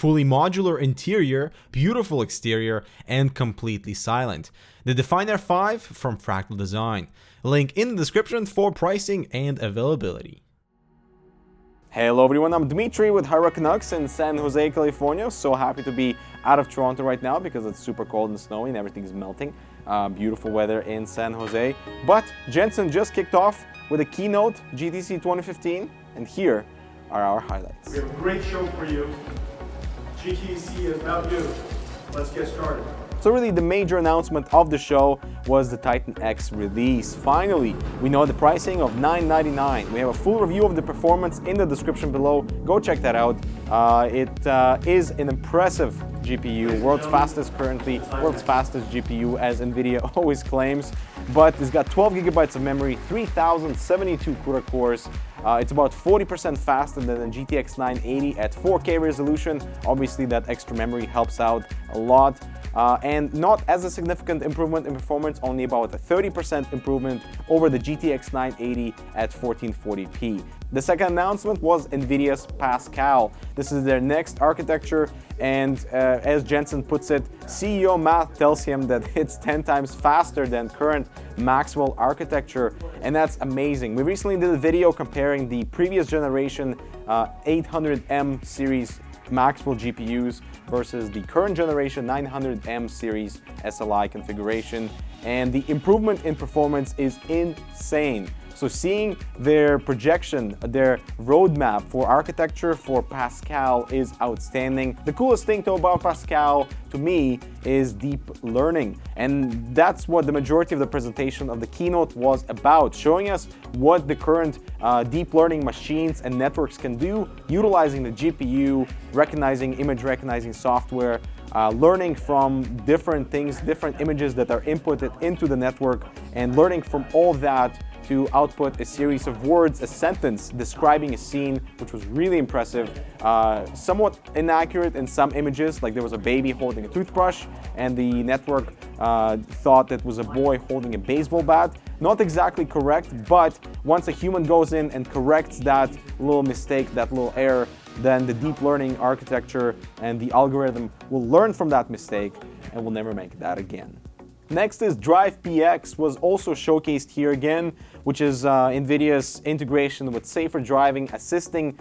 fully modular interior, beautiful exterior, and completely silent. The Definer 5 from Fractal Design. Link in the description for pricing and availability. Hello everyone, I'm Dmitry with Canucks in San Jose, California. So happy to be out of Toronto right now because it's super cold and snowy and everything's melting. Beautiful weather in San Jose. But Jensen just kicked off with a keynote, GTC 2015, and here are our highlights. We have a great show for you. GTC is about you. Let's get started. So really the major announcement of the show was the Titan X release. Finally, we know the pricing of $999. We have a full review of the performance in the description below. Go check that out. It is an impressive GPU, world's fastest currently, world's fastest GPU as NVIDIA always claims. But it's got 12 gigabytes of memory, 3072 CUDA cores. It's about 40% faster than the GTX 980 at 4K resolution. Obviously that extra memory helps out a lot. And not as a significant improvement in performance, only about a 30% improvement over the GTX 980 at 1440p. The second announcement was NVIDIA's Pascal. This is their next architecture, and as Jensen puts it, CEO math tells him that it's 10 times faster than current Maxwell architecture, and that's amazing. We recently did a video comparing the previous generation 800M series Maxwell GPUs versus the current generation 900M series SLI configuration, and the improvement in performance is insane. So seeing their projection, their roadmap for architecture for Pascal is outstanding. The coolest thing though about Pascal to me is deep learning, and that's what the majority of the presentation of the keynote was about, showing us what the current deep learning machines and networks can do, utilizing the GPU, recognizing image recognizing software, learning from different things, different images that are inputted into the network, and learning from all that to output a series of words, a sentence describing a scene, which was really impressive. Somewhat inaccurate in some images, like there was a baby holding a toothbrush and the network thought it was a boy holding a baseball bat. Not exactly correct, but once a human goes in and corrects that little mistake, that little error, then the deep learning architecture and the algorithm will learn from that mistake and will never make that again. Next is Drive PX, was also showcased here again, which is NVIDIA's integration with safer driving, assisting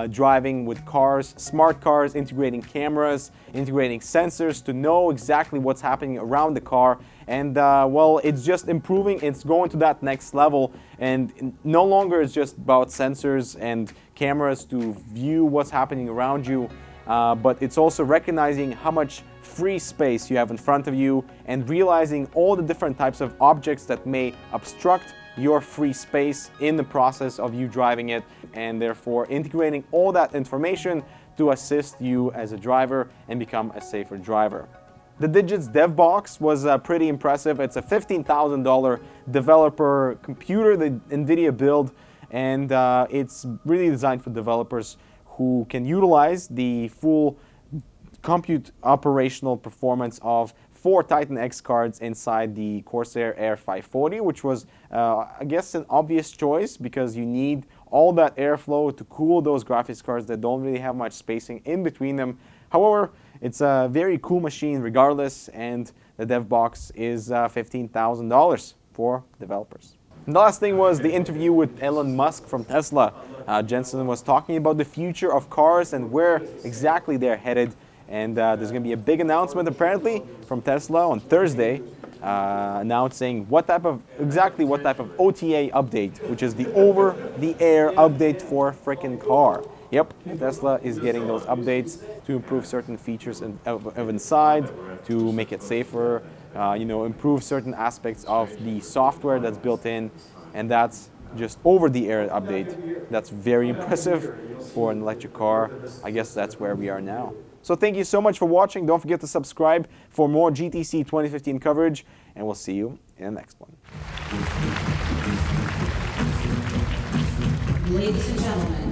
driving with cars, smart cars, integrating cameras, integrating sensors to know exactly what's happening around the car. And well, it's just improving, it's going to that next level, and no longer it's just about sensors and cameras to view what's happening around you, but it's also recognizing how much free space you have in front of you and realizing all the different types of objects that may obstruct your free space in the process of you driving it, and therefore integrating all that information to assist you as a driver and become a safer driver. The Digits Dev Box was pretty impressive. It's a $15,000 developer computer that NVIDIA built, and it's really designed for developers who can utilize the full compute operational performance of 4 Titan X cards inside the Corsair Air 540, which was, I guess, an obvious choice because you need all that airflow to cool those graphics cards that don't really have much spacing in between them. However, it's a very cool machine regardless, and the dev box is $15,000 for developers. And the last thing was the interview with Elon Musk from Tesla. Jensen was talking about the future of cars and where exactly they're headed. And there's going to be a big announcement apparently from Tesla on Thursday, announcing exactly what type of OTA update, which is the over-the-air update for frickin' car. Yep, Tesla is getting those updates to improve certain features of inside, to make it safer, improve certain aspects of the software that's built in, and that's just over-the-air update. That's very impressive for an electric car. I guess that's where we are now. So thank you so much for watching. Don't forget to subscribe for more GTC 2015 coverage, and we'll see you in the next one. Ladies and gentlemen,